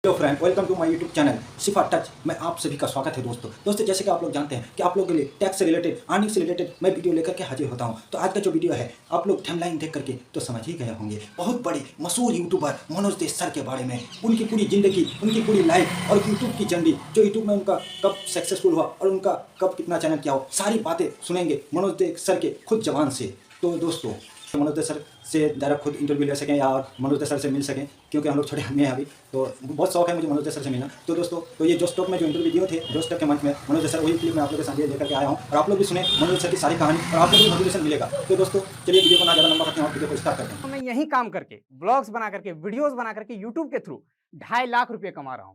Hello friend, welcome to my YouTube channel Sifa touch में आप सभी का स्वागत है। दोस्तों जैसे कि आप लोग जानते हैं कि आप लोगों के लिए टैक्स से रिलेटेड, अर्निंग से रिलेटेड मैं वीडियो लेकर के हाजिर होता हूं। तो आज का जो वीडियो है आप लोग टाइमलाइन देख करके तो समझ ही गए होंगे। बहुत बड़े मशहूर यूट्यूबर मनोज देश सर के बारे में, उनकी पूरी जिंदगी, उनकी पूरी लाइफ और यूट्यूब की जर्नी, जो यूट्यूब में उनका कब सक्सेसफुल हुआ और उनका कब कितना चैनल किया हो, सारी बातें सुनेंगे मनोज देश सर के खुद जबान से। तो दोस्तों मनोज दे सर से डायरेक्ट खुद इंटरव्यू ले सकें या मनोज दे सर से मिल सकें, क्योंकि हम लोग छोटे में हैं अभी, तो बहुत शौक है मुझे मनोज दे सर से मिलना। तो दोस्तों ये जो स्टॉक में जो इंटरव्यू दिए थे, जो स्टॉक के मंच में मनोज दे सर, वही क्लिप मैं आप लोगों के सामने लेकर के आया हूँ और आप लोग भी सुने मनोज सर की सारी कहानी और आप लोग भी मोटिवेशन मिलेगा। तो दोस्तों चलिए वीडियो को ना ज़्यादा लंबा करते हैं और वीडियो को स्टार्ट करते हैं। तो मैं यही काम करके ब्लॉग्स बना करके वीडियोस बना करके यूट्यूब के थ्रू 2.5 लाख रुपए कमा रहा हूं।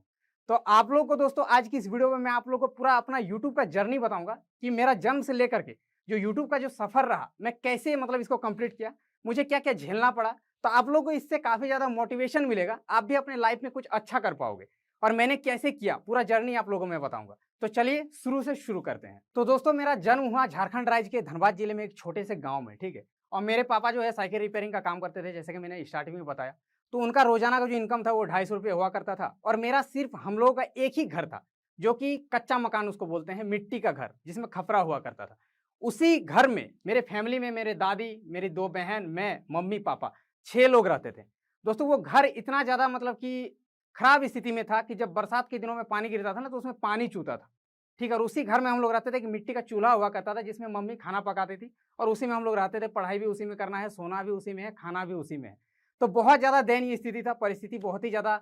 तो आप लोग को दोस्तों आज की इस वीडियो में मैं आप लोग को पूरा अपना यूट्यूब का जर्नी बताऊंगा कि मेरा जन्म से लेकर के जो यूट्यूब का जो सफर रहा, मैं कैसे मतलब इसको कंप्लीट किया, मुझे क्या क्या झेलना पड़ा। तो आप लोग को इससे काफी ज्यादा मोटिवेशन मिलेगा, आप भी अपने लाइफ में कुछ अच्छा कर पाओगे। और मैंने कैसे किया पूरा जर्नी आप लोगों को मैं बताऊंगा। तो चलिए शुरू से शुरू करते हैं। तो दोस्तों मेरा जन्म हुआ झारखंड राज्य के धनबाद जिले में एक छोटे से गांव में, ठीक है। और मेरे पापा जो है साइकिल रिपेयरिंग का काम करते थे, जैसे कि मैंने स्टार्टिंग में बताया। तो उनका रोजाना का जो इनकम था वो 250 रुपये हुआ करता था। और मेरा सिर्फ हम लोगों का एक ही घर था, जो कि कच्चा मकान उसको बोलते हैं, मिट्टी का घर जिसमें खपरा हुआ करता था। उसी घर में मेरे फैमिली में मेरे दादी, मेरी 2 बहन, मैं, मम्मी, पापा, 6 लोग रहते थे। दोस्तों वो घर इतना ज्यादा मतलब कि खराब स्थिति में था कि जब बरसात के दिनों में पानी गिरता था ना, तो उसमें पानी चूता था। ठीक है, और उसी घर में हम लोग रहते थे कि मिट्टी का चूल्हा हुआ करता था, जिसमें मम्मी खाना पकाती थी और उसी में हम लोग रहते थे। पढ़ाई भी उसी में करना है, सोना भी उसी में है, खाना भी उसी में है। तो बहुत ज़्यादा दयनीय स्थिति था, परिस्थिति बहुत ही ज़्यादा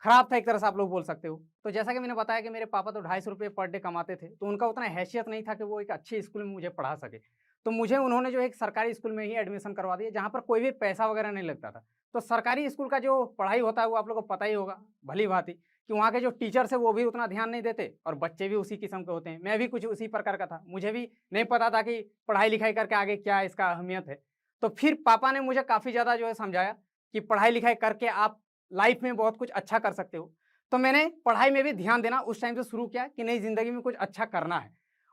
खराब था, एक तरह से आप लोग बोल सकते हो। तो जैसा कि मैंने बताया कि मेरे पापा तो 250 रुपये पर डे कमाते थे, तो उनका उतना हैसियत नहीं था कि वो एक अच्छे स्कूल में मुझे पढ़ा सके। तो मुझे उन्होंने जो एक सरकारी स्कूल में ही एडमिशन करवा दिया, जहाँ पर कोई भी पैसा वगैरह नहीं लगता था। तो सरकारी स्कूल का जो पढ़ाई होता है वो आप लोगों को पता ही होगा भली-भाँति, कि वहाँ के जो टीचर्स हैं वो भी उतना ध्यान नहीं देते और बच्चे भी उसी किस्म के होते हैं। मैं भी कुछ उसी प्रकार का था। मुझे भी नहीं पता था कि पढ़ाई-लिखाई करके आगे क्या इसका अहमियत है। तो फिर पापा ने मुझे काफ़ी ज़्यादा जो है समझाया कि पढ़ाई-लिखाई करके आप लाइफ में बहुत कुछ अच्छा कर सकते हो। तो मैंने पढ़ाई में भी ध्यान देना उस टाइम से शुरू किया कि नहीं, ज़िंदगी में कुछ अच्छा करना है।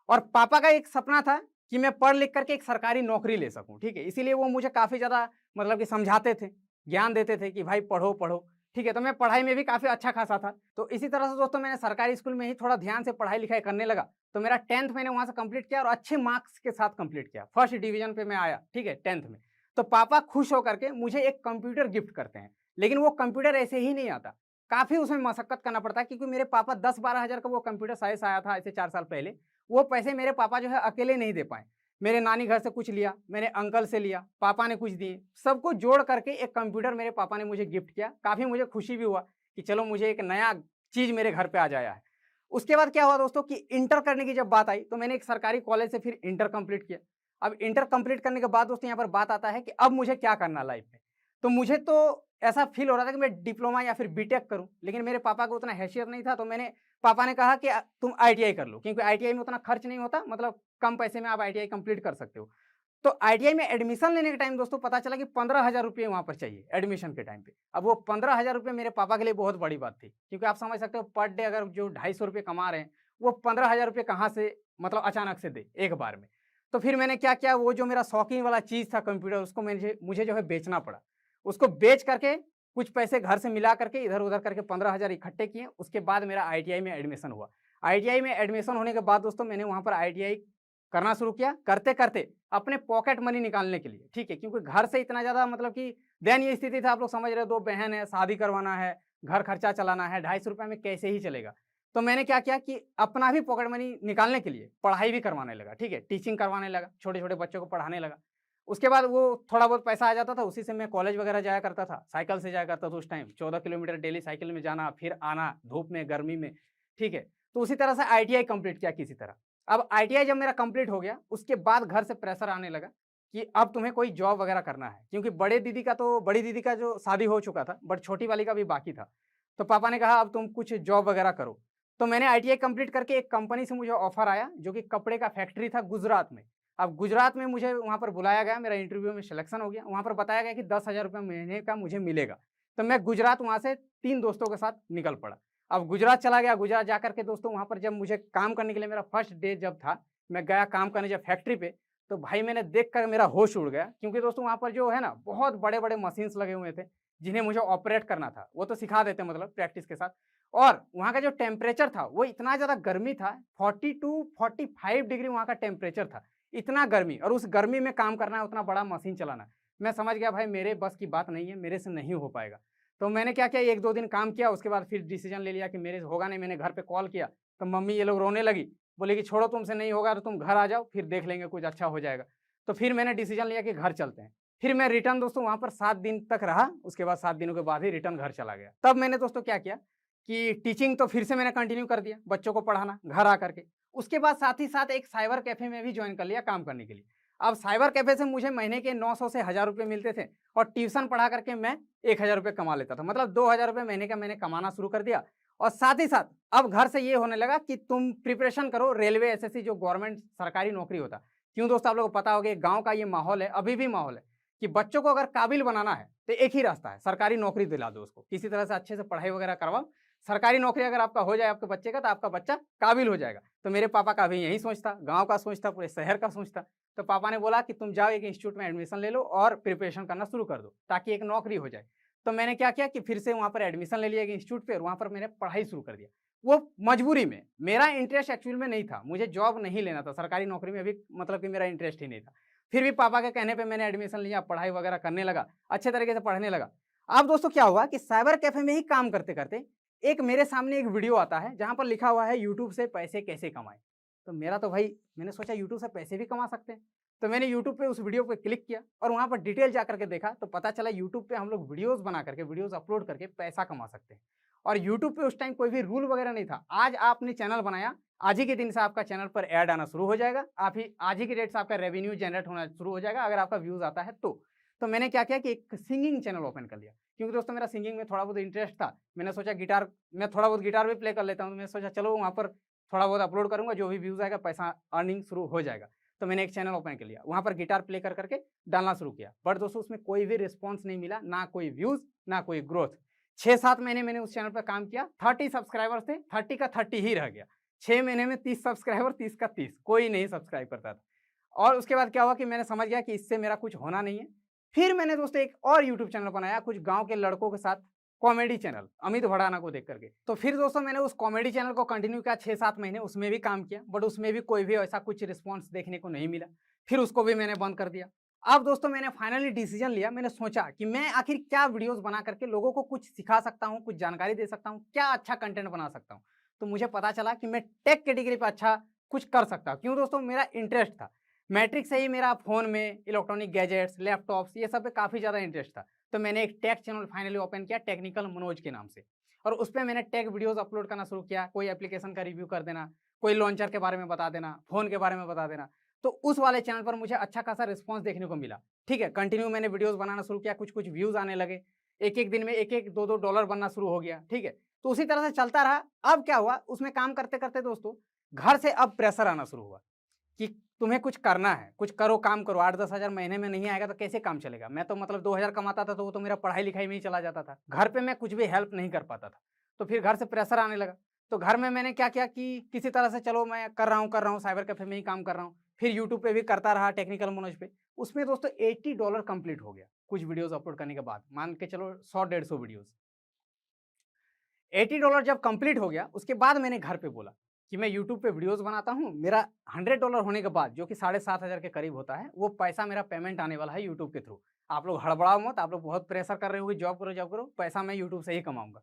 और पापा का एक सपना था कि मैं पढ़ लिख करके एक सरकारी नौकरी ले सकूँ, ठीक है? इसीलिए वो मुझे काफ़ी ज़्यादा मतलब कि समझाते थे, ज्ञान देते थे कि भाई पढ़ो, पढ़ो। ठीक है, तो मैं पढ़ाई में भी काफ़ी अच्छा खासा था। तो इसी तरह से दोस्तों मैंने सरकारी स्कूल में ही थोड़ा ध्यान से पढ़ाई-लिखाई करने लगा। तो मेरा 10th मैंने वहाँ से कंप्लीट किया और अच्छे मार्क्स के साथ कंप्लीट किया। फर्स्ट डिवीज़न पे मैं आया, ठीक है, 10th में। तो पापा खुश होकर के मुझे एक कंप्यूटर गिफ्ट करते हैं। लेकिन वो कंप्यूटर ऐसे ही नहीं आता, काफ़ी उसमें मशक्कत करना पड़ता है, क्योंकि मेरे पापा 10-12 हज़ार का वो कंप्यूटर शायद से आया था ऐसे 4 साल पहले। वो पैसे मेरे पापा जो है अकेले नहीं दे पाए। मेरे नानी घर से कुछ लिया, मेरे अंकल से लिया, पापा ने कुछ दिए, सबको जोड़ करके एक कंप्यूटर मेरे पापा ने मुझे गिफ्ट किया। काफ़ी मुझे खुशी भी हुआ कि चलो मुझे एक नया चीज़ मेरे घर पे आ जाया है। उसके बाद क्या हुआ दोस्तों कि इंटर करने की जब बात आई, तो मैंने एक सरकारी कॉलेज से फिर इंटर कंप्लीट किया। अब इंटर कंप्लीट करने के बाद दोस्तों यहाँ पर बात आता है कि अब मुझे क्या करना लाइफ में। तो मुझे तो ऐसा फ़ील हो रहा था कि मैं डिप्लोमा या फिर बीटेक करूँ, लेकिन मेरे पापा को उतना हैसियत नहीं था। तो पापा ने कहा कि तुम आईटीआई कर लो, क्योंकि आईटीआई में उतना खर्च नहीं होता, मतलब कम पैसे में आप आईटीआई कंप्लीट कर सकते हो। तो आईटीआई में एडमिशन लेने के टाइम दोस्तों पता चला कि 15,000 रुपए वहाँ पर चाहिए एडमिशन के टाइम पे। अब वो 15,000 रुपए मेरे पापा के लिए बहुत बड़ी बात थी, क्योंकि आप समझ सकते हो पर डे अगर जो 250 रुपए कमा रहे हैं, वो 15,000 रुपए कहाँ से मतलब अचानक से दे एक बार में। तो फिर मैंने क्या किया, वो जो मेरा शौकीन वाला चीज़ था कंप्यूटर, उसको मुझे जो है बेचना पड़ा। उसको बेच करके कुछ पैसे घर से मिला करके इधर-उधर करके 15,000 इकट्ठे किए। उसके बाद मेरा आईटीआई में एडमिशन हुआ। आईटीआई में एडमिशन होने के बाद दोस्तों मैंने वहाँ पर आईटीआई करना शुरू किया। करते-करते अपने पॉकेट मनी निकालने के लिए, ठीक है? क्योंकि घर से इतना ज़्यादा मतलब कि दयनीय स्थिति था, आप लोग समझ रहे हो, 2 बहन है, शादी करवाना है, घर खर्चा चलाना है, 250 रुपए में कैसे ही चलेगा। तो मैंने क्या किया कि अपना भी पॉकेट मनी निकालने के लिए पढ़ाई भी करवाने लगा, ठीक है? टीचिंग करवाने लगा, छोटे-छोटे बच्चों को पढ़ाने लगा। उसके बाद वो थोड़ा बहुत पैसा आ जाता था, उसी से मैं कॉलेज वगैरह जाया करता था, साइकिल से जाया करता था उस टाइम, 14 किलोमीटर डेली साइकिल में जाना, फिर आना, धूप में, गर्मी में, ठीक है? तो उसी तरह से आईटीआई कंप्लीट किया किसी तरह। अब आईटीआई जब मेरा कंप्लीट हो गया, उसके बाद घर से प्रेशर आने लगा कि अब तुम्हें कोई जॉब वगैरह करना है, क्योंकि बड़ी दीदी का जो शादी हो चुका था, बट छोटी वाली का भी बाकी था। तो पापा ने कहा अब तुम कुछ जॉब वगैरह करो। तो मैंने आईटीआई कंप्लीट करके एक कंपनी से मुझे ऑफर आया, जो कि कपड़े का फैक्ट्री था गुजरात में। अब गुजरात में मुझे वहाँ पर बुलाया गया, मेरा इंटरव्यू में सिलेक्शन हो गया। वहाँ पर बताया गया कि 10,000 रुपये महीने का मुझे मिलेगा। तो मैं गुजरात वहाँ से 3 दोस्तों के साथ निकल पड़ा। अब गुजरात चला गया, गुजरात जाकर के दोस्तों वहाँ पर जब मुझे काम करने के लिए मेरा फर्स्ट डे जब था, मैं गया काम करने जब फैक्ट्री पे, तो भाई मैंने देख कर मेरा होश उड़ गया, क्योंकि दोस्तों वहाँ पर जो है ना बहुत बड़े-बड़े मशीन्स लगे हुए थे। जिन्हें मुझे ऑपरेट करना था, वो तो सिखा देते मतलब प्रैक्टिस के साथ। और वहाँ का जो टेम्परेचर था वो इतना ज़्यादा गर्मी था, 40 to 45 डिग्री वहाँ का टेम्परेचर था, इतना गर्मी, और उस गर्मी में काम करना है, उतना बड़ा मशीन चलाना है। मैं समझ गया भाई मेरे बस की बात नहीं है, मेरे से नहीं हो पाएगा। तो मैंने क्या किया, 1-2 दिन काम किया, उसके बाद फिर डिसीजन ले लिया कि मेरे से होगा नहीं। मैंने घर पे कॉल किया, तो मम्मी ये लोग रोने लगी, बोले कि छोड़ो तुमसे नहीं होगा तो तुम घर आ जाओ, फिर देख लेंगे कुछ अच्छा हो जाएगा। तो फिर मैंने डिसीजन लिया कि घर चलते हैं। फिर मैं रिटर्न दोस्तों वहाँ पर 7 दिन तक रहा, उसके बाद 7 दिनों के बाद ही रिटर्न घर चला गया। तब मैंने दोस्तों क्या किया कि टीचिंग तो फिर से मैंने कंटिन्यू कर दिया, बच्चों को पढ़ाना घर आकर के। उसके बाद साथ ही साथ एक साइबर कैफ़े में भी जॉइन कर लिया काम करने के लिए। अब साइबर कैफ़े से मुझे महीने के 900 से 1000 रुपए मिलते थे, और ट्यूशन पढ़ा करके मैं 1000 रुपए कमा लेता था। मतलब 2000 रुपए महीने का मैंने कमाना शुरू कर दिया। और साथ ही साथ अब घर से ये होने लगा कि तुम प्रिपरेशन करो रेलवे, एसएससी, जो गवर्नमेंट सरकारी नौकरी होता है। क्यों दोस्तों, आप लोगों को पता होगा गाँव का ये माहौल है, अभी भी माहौल है कि बच्चों को अगर काबिल बनाना है तो एक ही रास्ता है, सरकारी नौकरी दिला दो उसको, किसी तरह से अच्छे से पढ़ाई वगैरह करवाओ। सरकारी नौकरी अगर आपका हो जाए आपके बच्चे का, तो आपका बच्चा काबिल हो जाएगा। तो मेरे पापा का भी यही सोच था, गाँव का सोच था, पूरे शहर का सोच था। तो पापा ने बोला कि तुम जाओ एक इंस्टीट्यूट में एडमिशन ले लो और प्रिपरेशन करना शुरू कर दो, ताकि एक नौकरी हो जाए। तो मैंने क्या किया कि फिर से वहाँ पर एडमिशन ले लिया एक इंस्टीट्यूट पे, और वहाँ पर मैंने पढ़ाई शुरू कर दिया। वो मजबूरी में, मेरा इंटरेस्ट एक्चुअल में नहीं था, मुझे जॉब नहीं लेना था, सरकारी नौकरी में भी मतलब कि मेरा इंटरेस्ट ही नहीं था। फिर भी पापा के कहने पे मैंने एडमिशन लिया, पढ़ाई वगैरह करने लगा, अच्छे तरीके से पढ़ने लगा। अब दोस्तों क्या हुआ कि साइबर कैफ़े में ही काम करते-करते एक मेरे सामने एक वीडियो आता है, जहाँ पर लिखा हुआ है यूट्यूब से पैसे कैसे कमाएँ। तो मेरा तो भाई, मैंने सोचा यूट्यूब से पैसे भी कमा सकते हैं। तो मैंने यूट्यूब पे उस वीडियो पे क्लिक किया, और वहाँ पर डिटेल जा करके देखा, तो पता चला यूट्यूब पे हम लोग वीडियोज़ बना करके, वीडियोज़ अपलोड करके पैसा कमा सकते हैं। और यूट्यूब पे उस टाइम कोई भी रूल वगैरह नहीं था। आज आपने चैनल बनाया, आज ही के दिन से आपका चैनल पर ऐड आना शुरू हो जाएगा। आज ही के डेट से आपका रेवेन्यू जनरेट होना शुरू हो जाएगा, अगर आपका व्यूज़ आता है तो। तो मैंने क्या किया कि एक सिंगिंग चैनल ओपन कर लिया, क्योंकि दोस्तों मेरा सिंगिंग में थोड़ा बहुत इंटरेस्ट था। मैंने सोचा मैं थोड़ा बहुत गिटार भी प्ले कर लेता हूँ, तो मैंने सोचा चलो वहाँ पर थोड़ा बहुत अपलोड करूँगा, जो भी व्यूज़ आएगा पैसा अर्निंग शुरू हो जाएगा। तो मैंने एक चैनल ओपन कर लिया, वहाँ पर गिटार प्ले कर करके डालना शुरू किया। बट दोस्तों उसमें कोई भी रिस्पॉन्स नहीं मिला, ना कोई व्यूज़, ना कोई ग्रोथ। 6-7 महीने मैंने उस चैनल पर काम किया, 30 सब्सक्राइबर्स थे, 30 का 30 ही रह गया। 6 महीने में 30 सब्सक्राइबर, 30 का 30, कोई नहीं सब्सक्राइब करता था। और उसके बाद क्या हुआ कि मैंने समझ गया कि इससे मेरा कुछ होना नहीं है। फिर मैंने दोस्तों एक और यूट्यूब चैनल बनाया, कुछ गाँव के लड़कों के साथ, कॉमेडी चैनल, अमित भड़ाना को देख करके। तो फिर दोस्तों मैंने उस कॉमेडी चैनल को कंटिन्यू किया 6-7 महीने, उसमें भी काम किया, बट उसमें भी कोई भी ऐसा कुछ रिस्पॉन्स देखने को नहीं मिला। फिर उसको भी मैंने बंद कर दिया। अब दोस्तों मैंने फाइनली डिसीजन लिया, मैंने सोचा कि मैं आखिर क्या वीडियोस बना करके लोगों को कुछ सिखा सकता हूँ, कुछ जानकारी दे सकता हूँ, क्या अच्छा कंटेंट बना सकता हूँ। तो मुझे पता चला कि मैं टेक कैटेगरी पे अच्छा कुछ कर सकता हूँ। क्यों दोस्तों, मेरा इंटरेस्ट था। मैट्रिक से ही मेरा फ़ोन में इलेक्ट्रॉनिक गैजेट्स, लैपटॉप्स, ये सब पे काफ़ी ज़्यादा इंटरेस्ट था। तो मैंने एक टेक चैनल फाइनली ओपन किया, टेक्निकल मनोज के नाम से, और उस पे मैंने टेक वीडियोस अपलोड करना शुरू किया। कोई एप्लीकेशन का रिव्यू कर देना, कोई लॉन्चर के बारे में बता देना, फ़ोन के बारे में बता देना। तो उस वाले चैनल पर मुझे अच्छा खासा रिस्पॉन्स देखने को मिला। ठीक है, कंटिन्यू मैंने वीडियोस बनाना शुरू किया, कुछ-कुछ व्यूज़ आने लगे। एक-एक दिन में 1-1, 2-2 डॉलर बनना शुरू हो गया। ठीक है, तो उसी तरह से चलता रहा। अब क्या हुआ, उसमें काम करते-करते दोस्तों घर से अब प्रेशर आना शुरू हुआ कि तुम्हें कुछ करना है, कुछ करो, काम करो। 8-10 हज़ार महीने में नहीं आएगा तो कैसे काम चलेगा? मैं तो मतलब 2000 कमाता था, तो वो तो मेरा पढ़ाई-लिखाई में ही चला जाता था। घर पे मैं कुछ भी हेल्प नहीं कर पाता था। तो फिर घर से प्रेशर आने लगा। तो घर में मैंने क्या किया कि किसी तरह से चलो मैं कर रहा हूँ, साइबर कैफ़े में ही काम कर रहा हूँ। फिर यूट्यूब पे भी करता रहा, टेक्निकल मनोज पे। उसमें दोस्तों $80 कंप्लीट हो गया, कुछ वीडियोज़ अपलोड करने के बाद। मान के चलो 100-150 वीडियोज़। $80 जब कंप्लीट हो गया, उसके बाद मैंने घर पे बोला कि मैं यूट्यूब पे वीडियोज़ बनाता हूँ, मेरा $100 होने के बाद, जो कि 7,500 के करीब होता है, वो पैसा मेरा पेमेंट आने वाला है यूट्यूब के थ्रू। आप लोग हड़बड़ाओ मत, आप लोग बहुत प्रेशर कर रहे हो कि जॉब करो, पैसा मैं यूट्यूब से ही कमाऊँगा।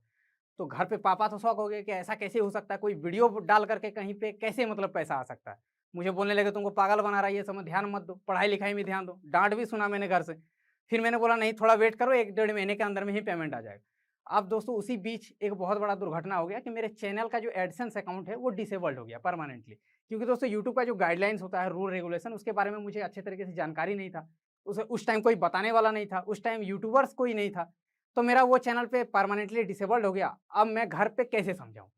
तो घर पे पापा तो शॉक हो गए कि ऐसा कैसे हो सकता है, कोई वीडियो डाल करके कहीं पे कैसे मतलब पैसा आ सकता है। मुझे बोलने लगे तुमको पागल बना रहा है, ये सब में ध्यान मत दो, पढ़ाई-लिखाई में ध्यान दो। डाँट भी सुना मैंने घर से। फिर मैंने बोला नहीं, थोड़ा वेट करो, 1 डेढ़ महीने के अंदर में ही पेमेंट आ जाएगा। अब दोस्तों उसी बीच एक बहुत बड़ा दुर्घटना हो गया कि मेरे चैनल का जो एडसेंस अकाउंट है वो डिसेबल्ड हो गया परमानेंटली। क्योंकि दोस्तों यूट्यूब का जो गाइडलाइंस होता है, रूल रेगुलेशन, उसके बारे में मुझे अच्छे तरीके से जानकारी नहीं था। उस टाइम कोई बताने वाला नहीं था, उस टाइम यूट्यूबर्स कोई नहीं था। तो मेरा वो चैनल पे परमानेंटली डिसेबल्ड हो गया। अब मैं घर पे कैसे समझाऊँ?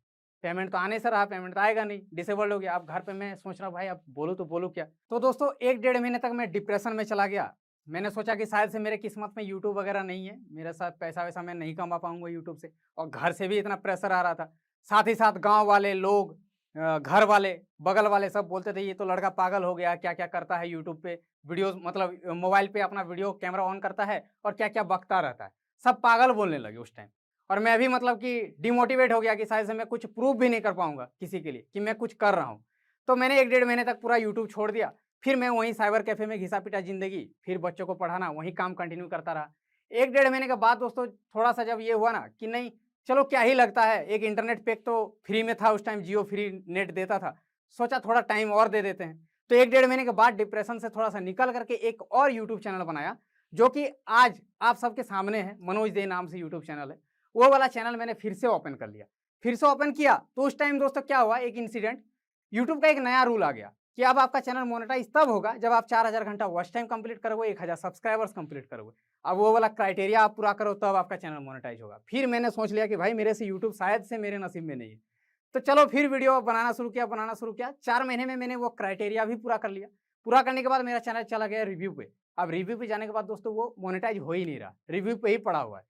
पेमेंट तो आने से रहा, पेमेंट तो आएगा नहीं, डिसेबल्ड हो गया। अब घर पे मैं सोच रहा हूँ भाई अब बोलूँ तो बोलूँ क्या? तो दोस्तों 1 डेढ़ महीने तक मैं डिप्रेशन में चला गया। मैंने सोचा कि शायद से मेरे किस्मत में यूट्यूब वगैरह नहीं है, मेरे साथ पैसा-वैसा मैं नहीं कमा पाऊँगा यूट्यूब से, और घर से भी इतना प्रेशर आ रहा था। साथ ही साथ गाँव वाले लोग, घर वाले, बगल वाले सब बोलते थे ये तो लड़का पागल हो गया, क्या-क्या करता है यूट्यूब पे, वीडियोज़ मतलब मोबाइल पे अपना वीडियो कैमरा ऑन करता है और क्या-क्या बकता रहता है। सब पागल बोलने लगे उस टाइम। और मैं भी मतलब कि डिमोटिवेट हो गया कि शायद से मैं कुछ प्रूव भी नहीं कर पाऊंगा किसी के लिए कि मैं कुछ कर रहा हूँ। तो मैंने 1 डेढ़ महीने तक पूरा यूट्यूब छोड़ दिया। फिर मैं वहीं साइबर कैफ़े में घिसा-पिटा ज़िंदगी, फिर बच्चों को पढ़ाना, वहीं काम कंटिन्यू करता रहा। 1 डेढ़ महीने के बाद दोस्तों थोड़ा-सा जब ये हुआ ना कि नहीं, चलो क्या ही लगता है, एक इंटरनेट पैक तो फ्री में था उस टाइम, जियो फ्री नेट देता था। सोचा थोड़ा टाइम और दे देते हैं। तो 1 डेढ़ महीने के बाद डिप्रेशन से थोड़ा-सा निकल कर के एक और यूट्यूब चैनल बनाया, जो कि आज आप सबके सामने है, मनोज दे नाम से यूट्यूब चैनल है। वो वाला चैनल मैंने फिर से ओपन कर लिया। फिर से ओपन किया तो उस टाइम दोस्तों क्या हुआ, एक इंसिडेंट, यूट्यूब का एक नया रूल आ गया कि अब आपका चैनल मोनेटाइज तब होगा जब आप 4000 घंटा वॉच टाइम कंप्लीट करोगे, 1000 सब्सक्राइबर्स कंप्लीट करोगे। अब वो वाला क्राइटेरिया आप पूरा करो तब आपका चैनल मोनेटाइज होगा। फिर मैंने सोच लिया कि भाई मेरे से यूट्यूब शायद से मेरे नसीब में नहीं है। तो चलो फिर वीडियो बनाना शुरू किया। 4 महीने में मैंने वो क्राइटेरिया भी पूरा कर लिया। पूरा करने के बाद मेरा चैनल चला गया रिव्यू पे। अब रिव्यू पे जाने के बाद दोस्तों वो मोनेटाइज हो ही नहीं रहा, रिव्यू पे ही पड़ा हुआ है।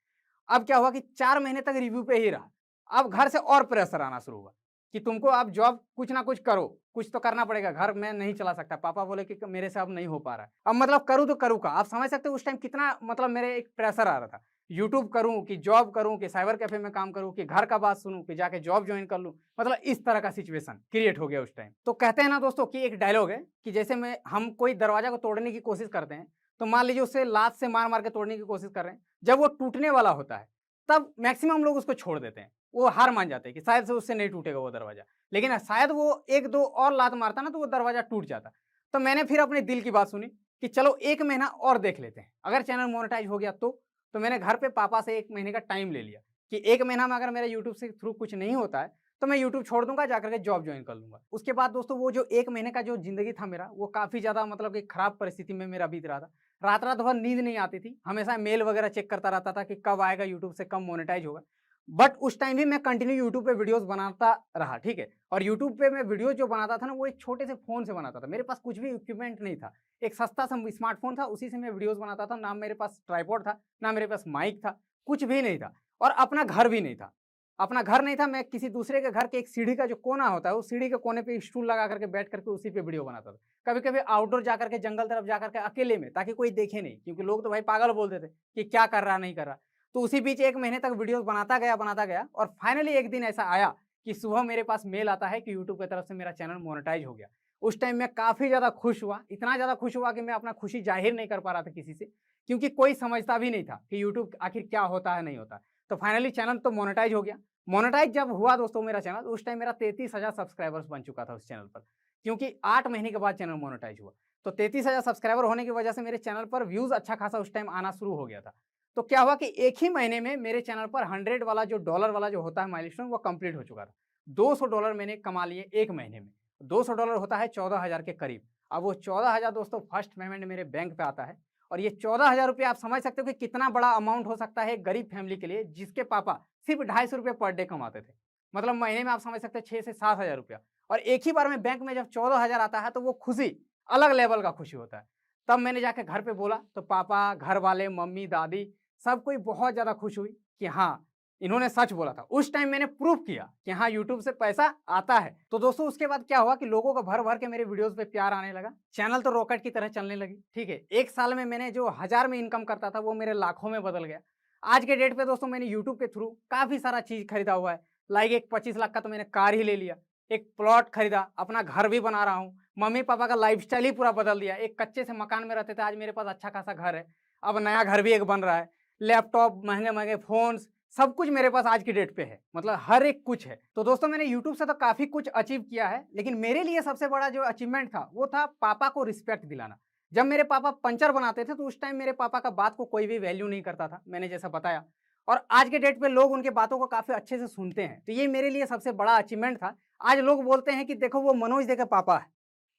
अब क्या हुआ कि 4 महीने तक रिव्यू पे ही रहा। अब घर से और प्रेशर आना शुरू हुआ कि तुमको अब जॉब कुछ ना कुछ करो, कुछ तो करना पड़ेगा, घर में नहीं चला सकता। पापा बोले कि मेरे से अब नहीं हो पा रहा है। अब मतलब करूँ तो करूँ क्या? आप समझ सकते हो उस टाइम कितना मतलब मेरे एक प्रेशर आ रहा था। यूट्यूब करूँ कि जॉब करूँ कि साइबर कैफ़े में काम करूँ कि घर का बात सुनूँ कि जाके जॉब जॉइन कर लूँ। मतलब इस तरह का सिचुएशन क्रिएट हो गया उस टाइम। तो कहते हैं ना दोस्तों कि एक डायलॉग है कि जैसे हम कोई दरवाज़ा को तोड़ने की कोशिश करते हैं, तो मान लीजिए उसे लात से मार-मार के तोड़ने की कोशिश कर रहे हैं। जब वो टूटने वाला होता है, तब मैक्सिमम लोग उसको छोड़ देते हैं। वो हार मान जाते हैं कि शायद से उससे नहीं टूटेगा वो दरवाज़ा। लेकिन शायद वो 1-2 और लात मारता ना तो वो दरवाज़ा टूट जाता। तो मैंने फिर अपने दिल की बात सुनी कि चलो 1 महीना और देख लेते हैं। अगर चैनल मोनेटाइज़ हो गया तो मैंने घर पे पापा से 1 महीने का टाइम ले लिया कि 1 महीना में अगर मेरा यूट्यूब से थ्रू कुछ नहीं होता है, तो मैं यूट्यूब छोड़ दूँगा, जाकर के जॉब जॉइन कर लूँगा। उसके बाद दोस्तों वो जो 1 महीने का जो ज़िंदगी था मेरा, वो काफ़ी ज़्यादा मतलब कि खराब परिस्थिति में मेरा बीत रहा था। रात-रात भर नींद नहीं आती थी। हमेशा मेल वगैरह चेक करता रहता था कि कब आएगा यूट्यूब से, कब मोनेटाइज़ होगा। बट उस टाइम भी मैं कंटिन्यू यूट्यूब पे वीडियोज़ बनाता रहा, ठीक है? और यूट्यूब पे मैं वीडियो जो बनाता था ना, वो एक छोटे से फ़ोन से बनाता था। मेरे पास कुछ भी इक्विपमेंट नहीं था। एक सस्ता सा स्मार्टफ़ोन था, उसी से मैं वीडियोज़ बनाता था। ना मेरे पास ट्राइपॉड था, ना मेरे पास माइक था, कुछ भी नहीं था और अपना घर भी नहीं था। अपना घर नहीं था, मैं किसी दूसरे के घर के एक सीढ़ी का जो कोना होता है, उस सीढ़ी के कोने पे स्टूल लगा करके बैठ करके उसी पे वीडियो बनाता था। कभी-कभी आउटडोर जाकर के जंगल तरफ जाकर के अकेले में, ताकि कोई देखे नहीं, क्योंकि लोग तो भाई पागल बोलते थे कि क्या कर रहा, नहीं कर रहा। तो उसी बीच 1 महीने तक वीडियोज़ बनाता गया और फाइनली एक दिन ऐसा आया कि सुबह मेरे पास मेल आता है कि यूट्यूब की तरफ से मेरा चैनल मोनेटाइज़ हो गया। उस टाइम मैं काफ़ी ज़्यादा खुश हुआ, इतना ज़्यादा खुश हुआ कि मैं अपना खुशी ज़ाहिर नहीं कर पा रहा था किसी से, क्योंकि कोई समझता भी नहीं था कि यूट्यूब आखिर क्या होता है, नहीं होता है। तो फाइनली चैनल तो मोनेटाइज़ हो गया। मोनेटाइज़ जब हुआ दोस्तों मेरा चैनल, उस टाइम मेरा 33,000 सब्सक्राइबर्स बन चुका था उस चैनल पर, क्योंकि 8 महीने के बाद चैनल मोनेटाइज़ हुआ। तो 33,000 सब्सक्राइबर होने की वजह से मेरे चैनल पर व्यूज़ अच्छा खासा उस टाइम आना शुरू हो गया था। तो क्या हुआ कि एक ही महीने में मेरे चैनल पर 100 वाला जो डॉलर वाला जो होता है माइलस्टोन, वो कंप्लीट हो चुका था। $200 मैंने कमा लिए 1 महीने में। $200 होता है 14,000 के करीब। अब वो 14,000 दोस्तों फर्स्ट पेमेंट मेरे बैंक पे आता है और ये 14,000 रुपए आप समझ सकते हो कि कितना बड़ा अमाउंट हो सकता है एक गरीब फैमिली के लिए, जिसके पापा सिर्फ ₹250 पर डे कमाते थे। मतलब महीने में आप समझ सकते हैं 6 से 7,000 रुपया, और एक ही बार में बैंक में जब 14,000 आता है तो वो खुशी अलग लेवल का खुशी होता है। तब मैंने जाके घर पे बोला तो पापा, घर वाले, मम्मी, दादी, सब कोई बहुत ज़्यादा खुश हुई कि हाँ, इन्होंने सच बोला था। उस टाइम मैंने प्रूफ किया कि हाँ, यूट्यूब से पैसा आता है। तो दोस्तों उसके बाद क्या हुआ कि लोगों का भर-भर के मेरे वीडियोज़ पे प्यार आने लगा। चैनल तो रॉकेट की तरह चलने लगी, ठीक है? 1 साल में मैंने जो 1000 में इनकम करता था, वो मेरे लाखों में बदल गया। आज के डेट पे दोस्तों मैंने यूट्यूब के थ्रू काफ़ी सारा चीज़ खरीदा हुआ है। लाइक एक 25 लाख का तो मैंने कार ही ले लिया, एक प्लॉट खरीदा, अपना घर भी बना रहा हूँ, मम्मी-पापा का लाइफ़स्टाइल ही पूरा बदल दिया। एक कच्चे से मकान में रहते थे, आज मेरे पास अच्छा खासा घर है। अब नया घर भी एक बन रहा है। लैपटॉप, महँगे-महँगे फ़ोन्स, सब कुछ मेरे पास आज की डेट पे है। मतलब हर एक कुछ है। तो दोस्तों मैंने यूट्यूब से तो काफ़ी कुछ अचीव किया है, लेकिन मेरे लिए सबसे बड़ा जो अचीवमेंट था, वो था पापा को रिस्पेक्ट दिलाना। जब मेरे पापा पंचर बनाते थे, तो उस टाइम मेरे पापा का बात को कोई भी वैल्यू नहीं करता था, मैंने जैसा बताया। और आज के डेट पे लोग उनकी बातों को काफ़ी अच्छे से सुनते हैं। तो ये मेरे लिए सबसे बड़ा अचीवमेंट था। आज लोग बोलते हैं कि देखो वो मनोज दे के पापा है।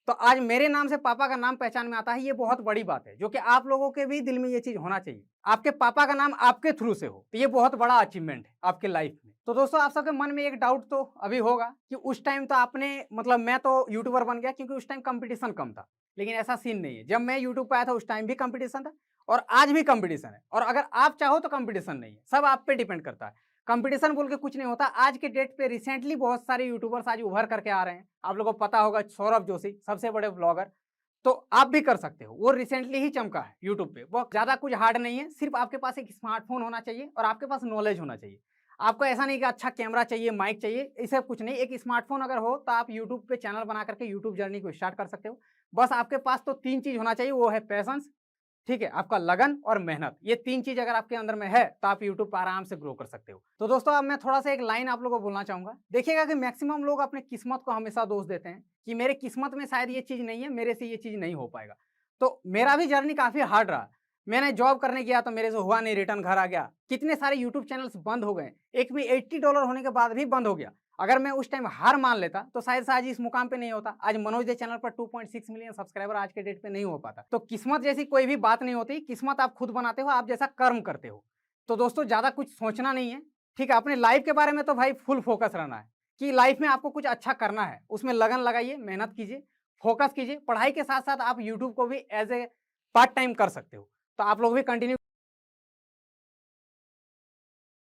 तो आज मेरे नाम से पापा का नाम पहचान में आता है, ये बहुत बड़ी बात है, जो कि आप लोगों के भी दिल में ये चीज़ होना चाहिए। आपके पापा का नाम आपके थ्रू से हो, तो ये बहुत बड़ा अचीवमेंट है आपके लाइफ में। तो दोस्तों आप सबके मन में एक डाउट तो अभी होगा कि उस टाइम तो आपने मतलब मैं तो यूट्यूबर बन गया क्योंकि उस टाइम कंपटीशन कम था। लेकिन ऐसा सीन नहीं है। जब मैं यूट्यूब पे आया था उस टाइम भी कंपटीशन था और आज भी कंपटीशन है, और अगर आप चाहो तो कंपटीशन नहीं है। सब आप पे डिपेंड करता है। कंपटीशन बोल के कुछ नहीं होता। आज के डेट पे रिसेंटली बहुत सारे यूट्यूबर्स आज उभर करके आ रहे हैं। आप लोगों को पता होगा, सौरभ जोशी सबसे बड़े व्लॉगर, तो आप भी कर सकते हो। वो रिसेंटली ही चमका है यूट्यूब पे। वो ज़्यादा कुछ हार्ड नहीं है, सिर्फ आपके पास एक स्मार्टफ़ोन होना चाहिए और आपके पास नॉलेज होना चाहिए। आपको ऐसा नहीं कि अच्छा कैमरा चाहिए, माइक चाहिए, ये सब कुछ नहीं। एक स्मार्टफ़ोन अगर हो तो आप यूट्यूब पे चैनल बना करके यूट्यूब जर्नी को स्टार्ट कर सकते हो। बस आपके पास तो 3 चीज़ होना चाहिए, वो है पैशंस, ठीक है, आपका लगन और मेहनत। ये 3 चीज़ अगर आपके अंदर में है, तो आप यूट्यूब पे आराम से ग्रो कर सकते हो। तो दोस्तों अब मैं थोड़ा-सा एक लाइन आप लोगों को बोलना चाहूँगा। देखिएगा कि मैक्सिमम लोग अपने किस्मत को हमेशा दोष देते हैं कि मेरे किस्मत में शायद ये चीज़ नहीं है, मेरे से ये चीज़ नहीं हो पाएगा। तो मेरा भी जर्नी काफ़ी हार्ड रहा। मैंने जॉब करने गया तो मेरे से हुआ नहीं, रिटर्न घर आ गया। कितने सारे यूट्यूब चैनल्स बंद हो गए। एक में $80 होने के बाद भी बंद हो गया। अगर मैं उस टाइम हार मान लेता तो शायद से आज इस मुकाम पे नहीं होता। आज मनोज दे चैनल पर 2.6 मिलियन सब्सक्राइबर आज के डेट पे नहीं हो पाता। तो किस्मत जैसी कोई भी बात नहीं होती, किस्मत आप खुद बनाते हो, आप जैसा कर्म करते हो। तो दोस्तों ज़्यादा कुछ सोचना नहीं है, ठीक है? अपने लाइफ के बारे में तो भाई फुल फोकस रहना है कि लाइफ में आपको कुछ अच्छा करना है, उसमें लगन लगाइए, मेहनत कीजिए, फोकस कीजिए। पढ़ाई के साथ-साथ आप यूट्यूब को भी एज़ ए पार्ट टाइम कर सकते हो। तो आप लोग भी कंटिन्यू